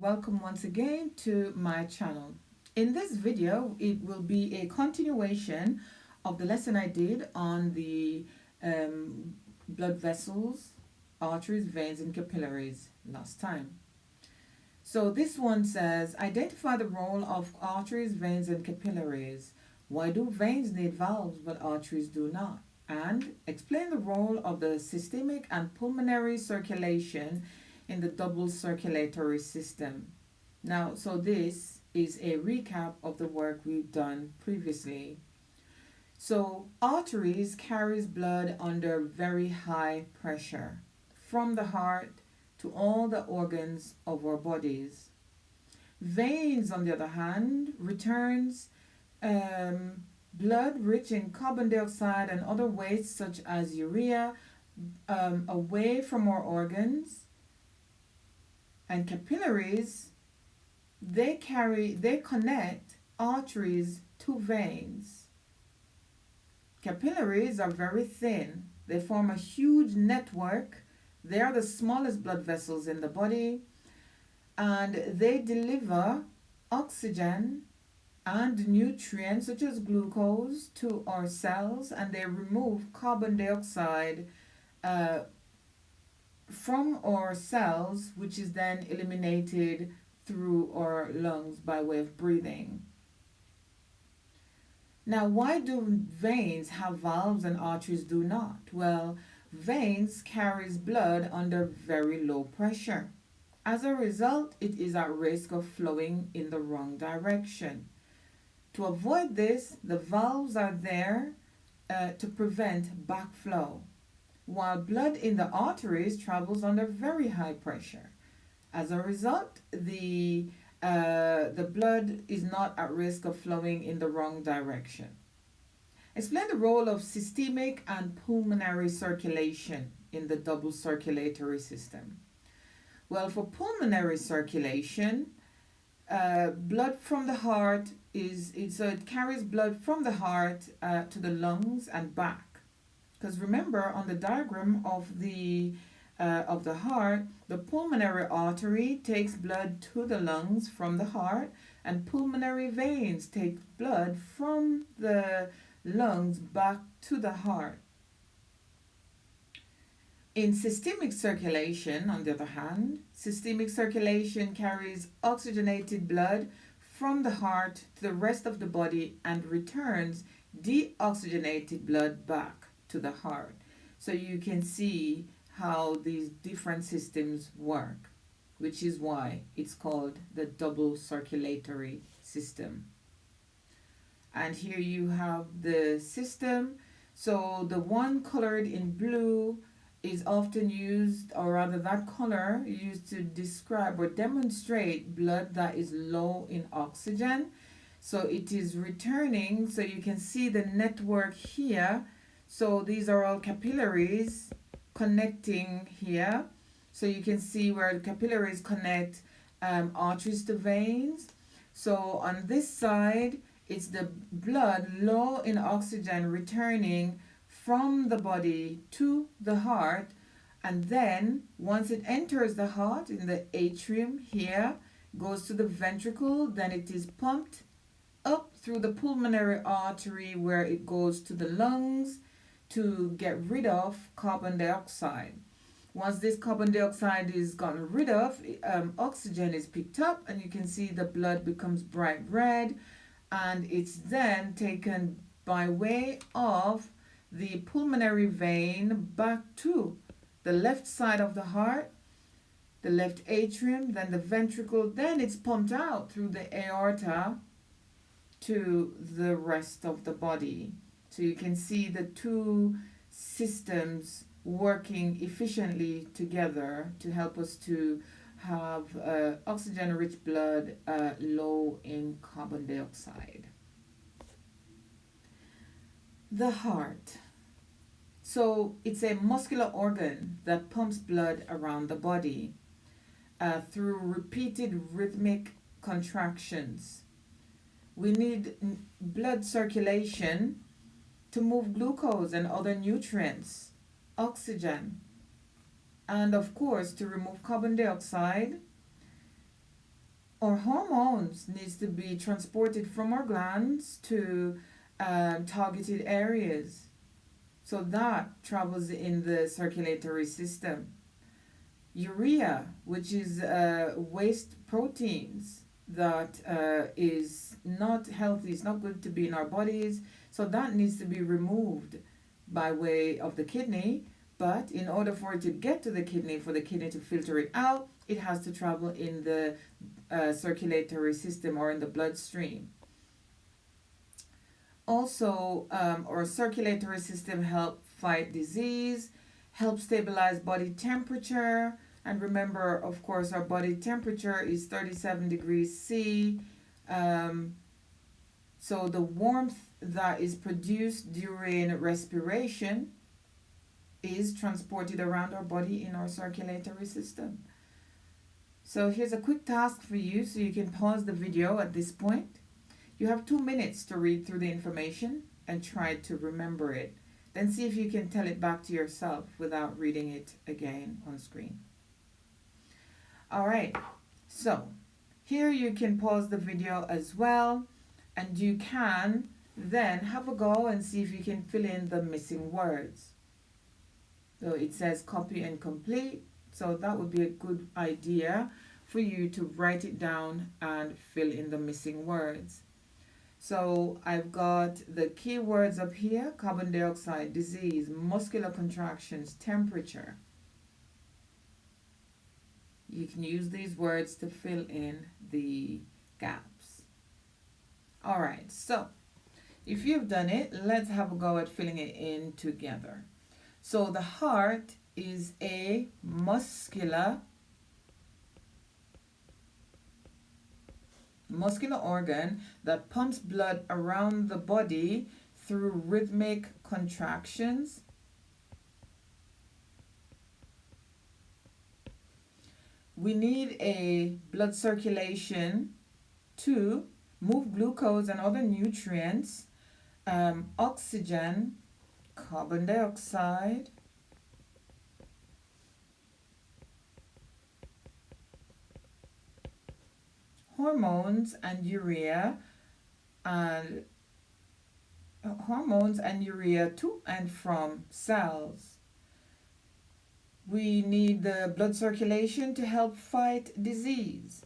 Welcome once again to my channel. In this video, it will be a continuation of the lesson I did on the blood vessels, arteries, veins, and capillaries last time. So this one says, identify the role of arteries, veins, and capillaries. Why do veins need valves but arteries do not? And explain the role of the systemic and pulmonary circulation in the double circulatory system. Now, so this is a recap of the work we've done previously. So, arteries carries blood under very high pressure from the heart to all the organs of our bodies. Veins, on the other hand, returns blood rich in carbon dioxide and other wastes such as urea away from our organs. And capillaries, they connect arteries to veins. Capillaries are very thin. They form a huge network. They are the smallest blood vessels in the body, and they deliver oxygen and nutrients such as glucose to our cells, and they remove carbon dioxide from our cells, which is then eliminated through our lungs by way of breathing. Now, why do veins have valves and arteries do not? Well, veins carries blood under very low pressure. As a result, it is at risk of flowing in the wrong direction. To avoid this, the valves are there to prevent backflow, while blood in the arteries travels under very high pressure. As a result, the blood is not at risk of flowing in the wrong direction. Explain the role of systemic and pulmonary circulation in the double circulatory system. Well, for pulmonary circulation, blood from the heart it carries blood from the heart to the lungs and back. Because remember, on the diagram of the heart, the pulmonary artery takes blood to the lungs from the heart, and pulmonary veins take blood from the lungs back to the heart. In systemic circulation, on the other hand, systemic circulation carries oxygenated blood from the heart to the rest of the body and returns deoxygenated blood back to the heart. So you can see how these different systems work, which is why it's called the double circulatory system. And here you have the system. So the one colored in blue is often used, or rather that color used to describe or demonstrate blood that is low in oxygen. So it is returning, so you can see the network here. So these are all capillaries connecting here. So you can see where the capillaries connect arteries to veins. So on this side, it's the blood low in oxygen returning from the body to the heart, and then once it enters the heart in the atrium here, goes to the ventricle, then it is pumped up through the pulmonary artery where it goes to the lungs to get rid of carbon dioxide. Once this carbon dioxide is gotten rid of, oxygen is picked up, and you can see the blood becomes bright red, and it's then taken by way of the pulmonary vein back to the left side of the heart, the left atrium, then the ventricle, then it's pumped out through the aorta to the rest of the body. So you can see the two systems working efficiently together to help us to have oxygen-rich blood low in carbon dioxide. The heart. So it's a muscular organ that pumps blood around the body through repeated rhythmic contractions. We need blood circulation to move glucose and other nutrients, oxygen, and of course to remove carbon dioxide Our hormones needs to be transported from our glands to targeted areas. So that travels in the circulatory system. Urea, which is waste proteins that is not healthy, it's not good to be in our bodies. So that needs to be removed by way of the kidney. But in order for it to get to the kidney, for the kidney to filter it out, it has to travel in the circulatory system or in the bloodstream. Also, our circulatory system help fight disease, help stabilize body temperature. And remember, of course, our body temperature is 37 degrees C. So the warmth that is produced during respiration is transported around our body in our circulatory system. So here's a quick task for you so you can pause the video at this point. You have 2 minutes to read through the information and try to remember it. Then see if you can tell it back to yourself without reading it again on screen. All right, so here you can pause the video as well, and you can then have a go and see if you can fill in the missing words. So it says copy and complete, so that would be a good idea for you to write it down and fill in the missing words. So I've got the keywords up here: carbon dioxide, disease, muscular contractions, temperature. You can use these words to fill in the gaps. All right, so if you've done it, let's have a go at filling it in together. So the heart is a muscular organ that pumps blood around the body through rhythmic contractions. We need a blood circulation to move glucose and other nutrients, oxygen, carbon dioxide, hormones and urea to and from cells. We need the blood circulation to help fight disease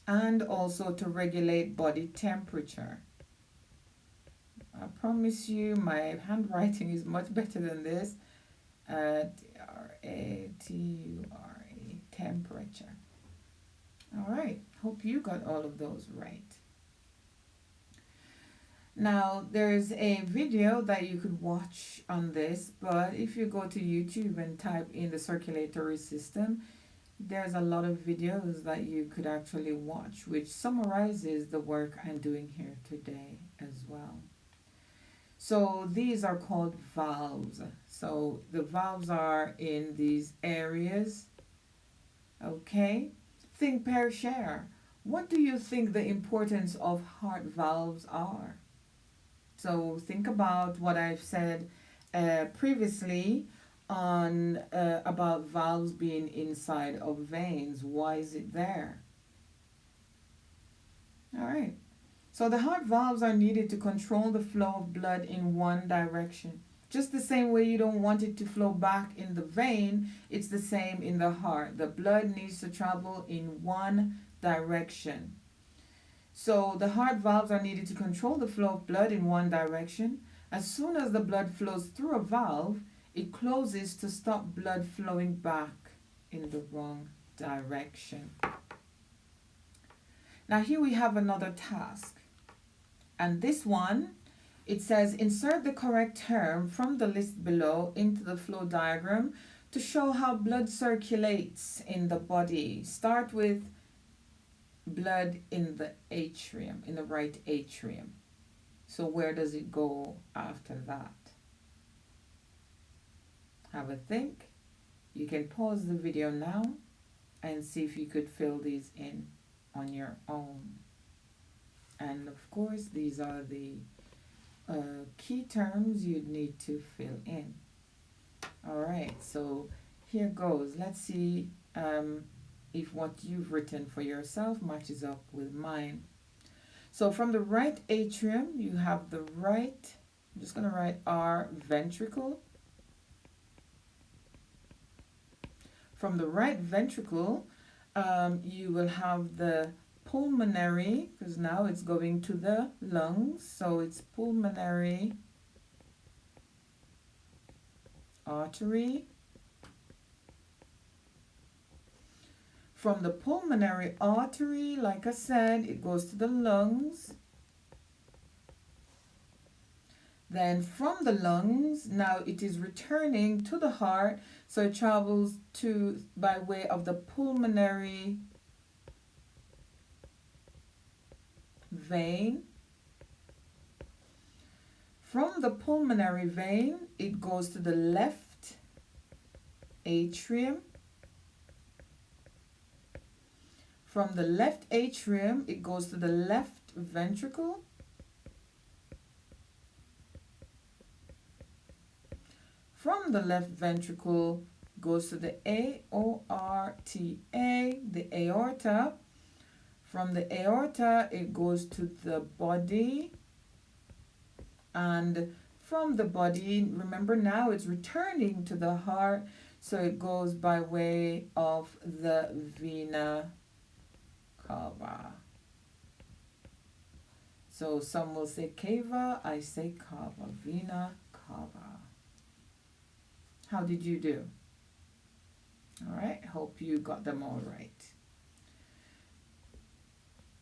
and also to regulate body temperature. I promise you my handwriting is much better than this. T-R-A-T-U-R-E, temperature. All right, hope you got all of those right. Now, there's a video that you could watch on this, but if you go to YouTube and type in the circulatory system, there's a lot of videos that you could actually watch, which summarizes the work I'm doing here today as well. So these are called valves. So the valves are in these areas. Okay? Think, pair, share. What do you think the importance of heart valves are? So think about what I've said previously on about valves being inside of veins. Why is it there? All right. So the heart valves are needed to control the flow of blood in one direction. Just the same way you don't want it to flow back in the vein, it's the same in the heart. The blood needs to travel in one direction. So the heart valves are needed to control the flow of blood in one direction. As soon as the blood flows through a valve, it closes to stop blood flowing back in the wrong direction. Now here we have another task. And this one, it says insert the correct term from the list below into the flow diagram to show how blood circulates in the body. Start with blood in the atrium, in the right atrium. So where does it go after that? Have a think. You can pause the video now and see if you could fill these in on your own. And of course, these are the key terms you'd need to fill in. All right, so here goes. Let's see if what you've written for yourself matches up with mine. So from the right atrium, you have the right, I'm just going to write R, ventricle. From the right ventricle, you will have the pulmonary, because now it's going to the lungs, so it's pulmonary artery. From the pulmonary artery, like I said, it goes to the lungs. Then from the lungs, now it is returning to the heart, so it travels to by way of the pulmonary vein. From the pulmonary vein, it goes to the left atrium. From the left atrium, it goes to the left ventricle. From the left ventricle, goes to the aorta, the aorta. From the aorta, it goes to the body. And from the body, remember now it's returning to the heart, so it goes by way of the vena cava. So some will say cava, I say cava, vena cava. How did you do? All right, hope you got them all right.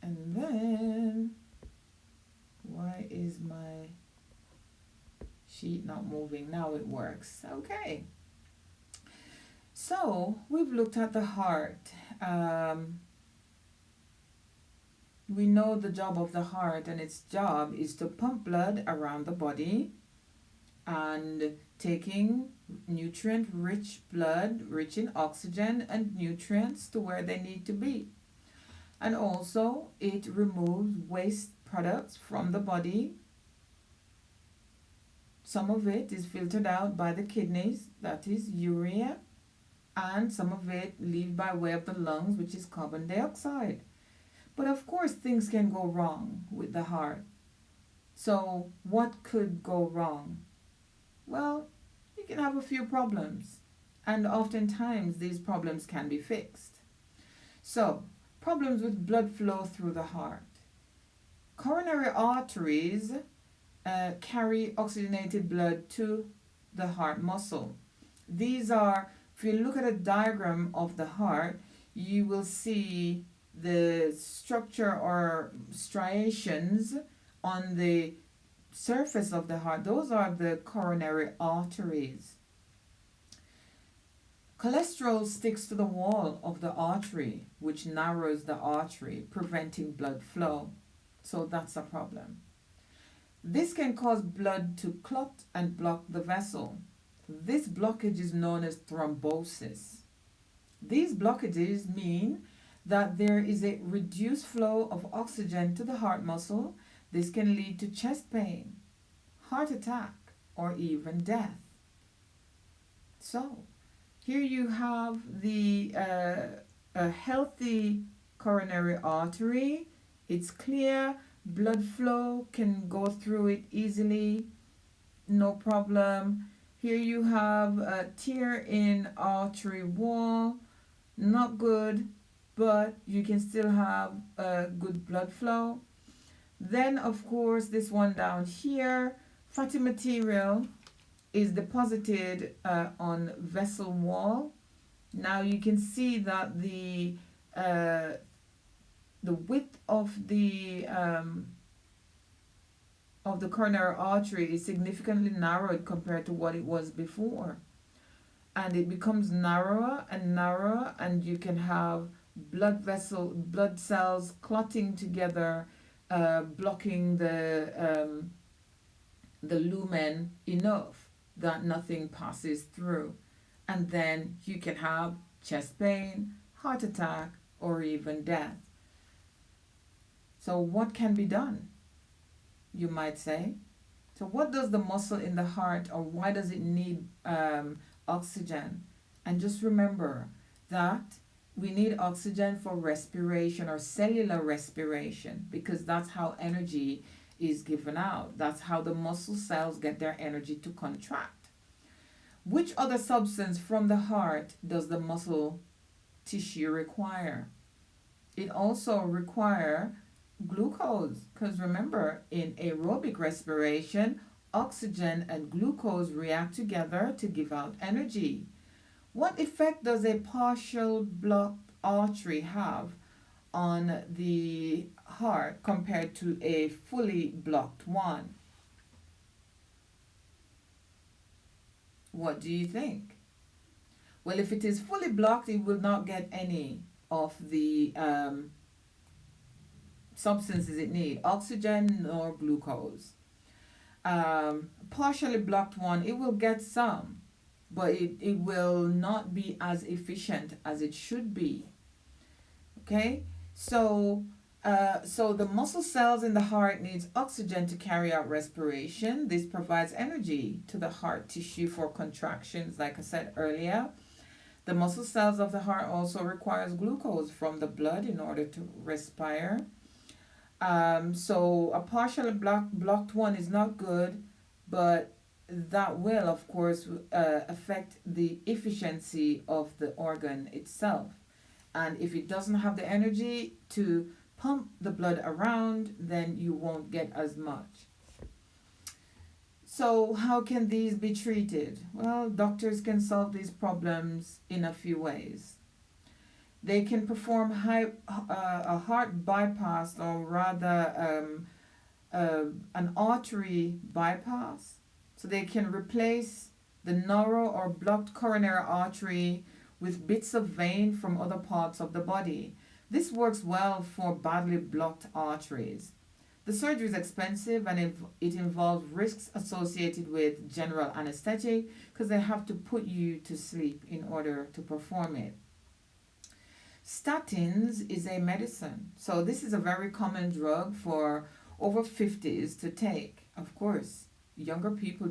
And then, why is my sheet not moving? Now it works. Okay. So we've looked at the heart. We know the job of the heart, and its job is to pump blood around the body and taking nutrient-rich blood, rich in oxygen and nutrients, to where they need to be. And also it removes waste products from the body. Some of it is filtered out by the kidneys, that is urea, and some of it leaves by way of the lungs, which is carbon dioxide. But of course things can go wrong with the heart. So what could go wrong? Well, you can have a few problems, and oftentimes these problems can be fixed. So, problems with blood flow through the heart. Coronary arteries carry oxygenated blood to the heart muscle. These are, if you look at a diagram of the heart, you will see the structure or striations on the surface of the heart. Those are the coronary arteries. Cholesterol sticks to the wall of the artery, which narrows the artery, preventing blood flow. So that's a problem. This can cause blood to clot and block the vessel. This blockage is known as thrombosis. These blockages mean that there is a reduced flow of oxygen to the heart muscle. This can lead to chest pain, heart attack, or even death. So, here you have the a healthy coronary artery. It's clear, blood flow can go through it easily, no problem. Here you have a tear in artery wall, not good, but you can still have a good blood flow. Then, of course, this one down here, fatty material is deposited on vessel wall. Now you can see that the width of the coronary artery is significantly narrowed compared to what it was before, and it becomes narrower and narrower, and you can have blood cells clotting together, blocking the lumen enough that nothing passes through, and then you can have chest pain, heart attack, or even death. So what can be done, you might say? So what does the muscle in the heart, or why does it need oxygen? And just remember that we need oxygen for respiration or cellular respiration, because that's how energy is given out. That's how the muscle cells get their energy to contract. Which other substance from the heart does the muscle tissue require? It also requires glucose, because remember, in aerobic respiration, oxygen and glucose react together to give out energy. What effect does a partial blocked artery have on the heart compared to a fully blocked one? What do you think? Well, if it is fully blocked, it will not get any of the substances it needs, oxygen or glucose. Partially blocked one, it will get some, but it will not be as efficient as it should be. Okay, so the muscle cells in the heart needs oxygen to carry out respiration. This provides energy to the heart tissue for contractions, like I said earlier. The muscle cells of the heart also requires glucose from the blood in order to respire. So a partially blocked one is not good, but that will, of course, affect the efficiency of the organ itself. And if it doesn't have the energy to pump the blood around, then you won't get as much. So how can these be treated? Well, doctors can solve these problems in a few ways. They can perform a heart bypass, or rather an artery bypass. So they can replace the narrow or blocked coronary artery with bits of vein from other parts of the body. This works well for badly blocked arteries. The surgery is expensive, and it involves risks associated with general anesthetic, because they have to put you to sleep in order to perform it. Statins is a medicine. So this is a very common drug for over 50s to take. Of course, younger people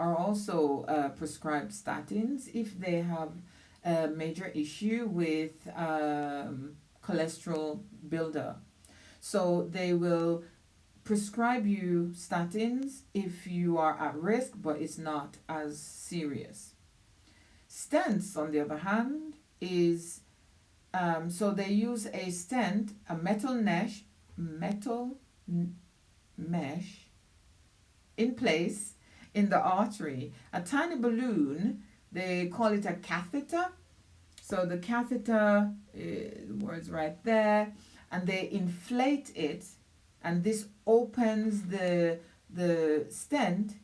are also prescribed statins if they have a major issue with cholesterol buildup. So they will prescribe you statins if you are at risk, but it's not as serious. Stents, on the other hand, is so they use a stent, a metal mesh in place in the artery. A tiny balloon, they call it a catheter. So the catheter, words right there, and they inflate it, and this opens the stent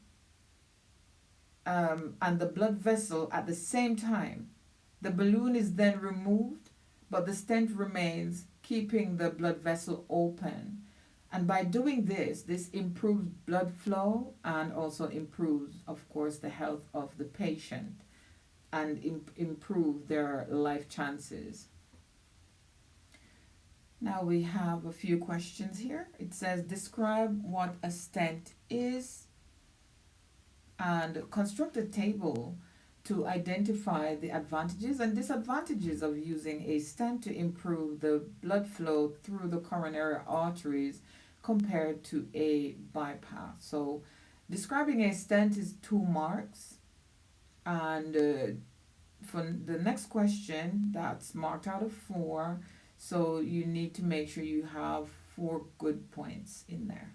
and the blood vessel at the same time. The balloon is then removed, but the stent remains, keeping the blood vessel open. And by doing this improves blood flow and also improves, of course, the health of the patient and improve their life chances. Now we have a few questions here. It says, describe what a stent is and construct a table to identify the advantages and disadvantages of using a stent to improve the blood flow through the coronary arteries compared to a bypass. So describing a stent is 2 marks, and for the next question, that's marked out of 4. So you need to make sure you have 4 good points in there.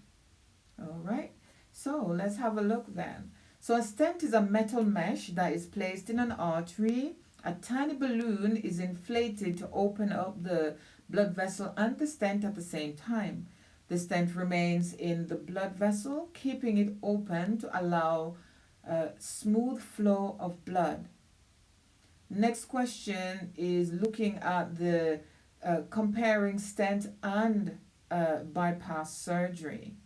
All right, so let's have a look then. So a stent is a metal mesh that is placed in an artery. A tiny balloon is inflated to open up the blood vessel and the stent at the same time. The stent remains in the blood vessel, keeping it open to allow smooth flow of blood. Next question is looking at the comparing stent and bypass surgery.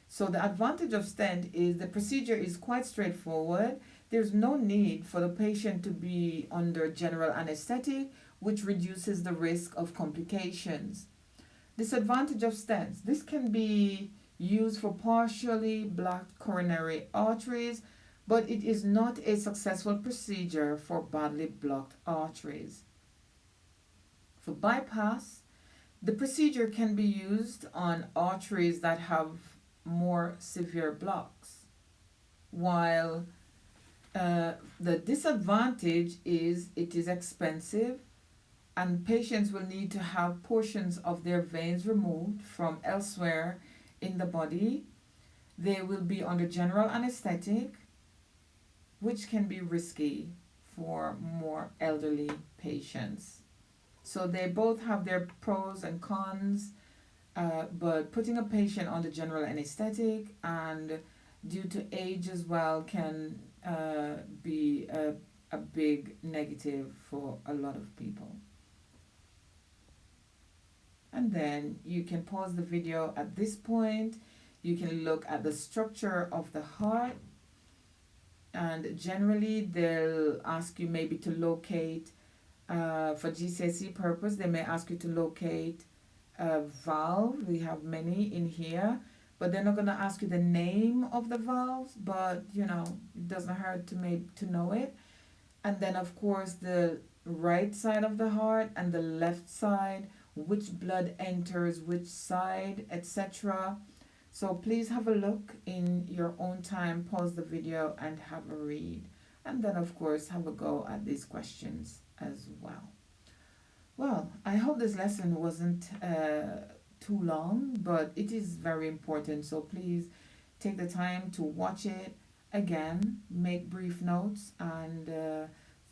So the advantage of stent is the procedure is quite straightforward. There's no need for the patient to be under general anesthetic, which reduces the risk of complications. Disadvantage of stents. This can be used for partially blocked coronary arteries, but it is not a successful procedure for badly blocked arteries. For bypass, the procedure can be used on arteries that have more severe blocks, while the disadvantage is it is expensive and patients will need to have portions of their veins removed from elsewhere in the body. They will be under general anesthetic, which can be risky for more elderly patients. So they both have their pros and cons, but putting a patient on the general anesthetic and due to age as well can be a big negative for a lot of people. And then you can pause the video at this point. You can look at the structure of the heart, and generally they'll ask you maybe to locate, for GCSE purpose, they may ask you to locate a valve. We have many in here, but they're not going to ask you the name of the valves, but it doesn't hurt to know it. And then of course the right side of the heart and the left side, which blood enters which side, etc. So please have a look in your own time, pause the video and have a read. And then of course have a go at these questions as well. Well, I hope this lesson wasn't too long, but it is very important. So please take the time to watch it again, make brief notes, and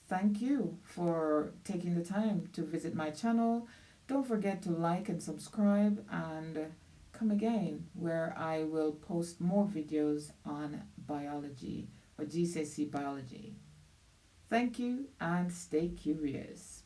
thank you for taking the time to visit my channel. Don't forget to like and subscribe, and come again where I will post more videos on biology or GCSE biology. Thank you and stay curious.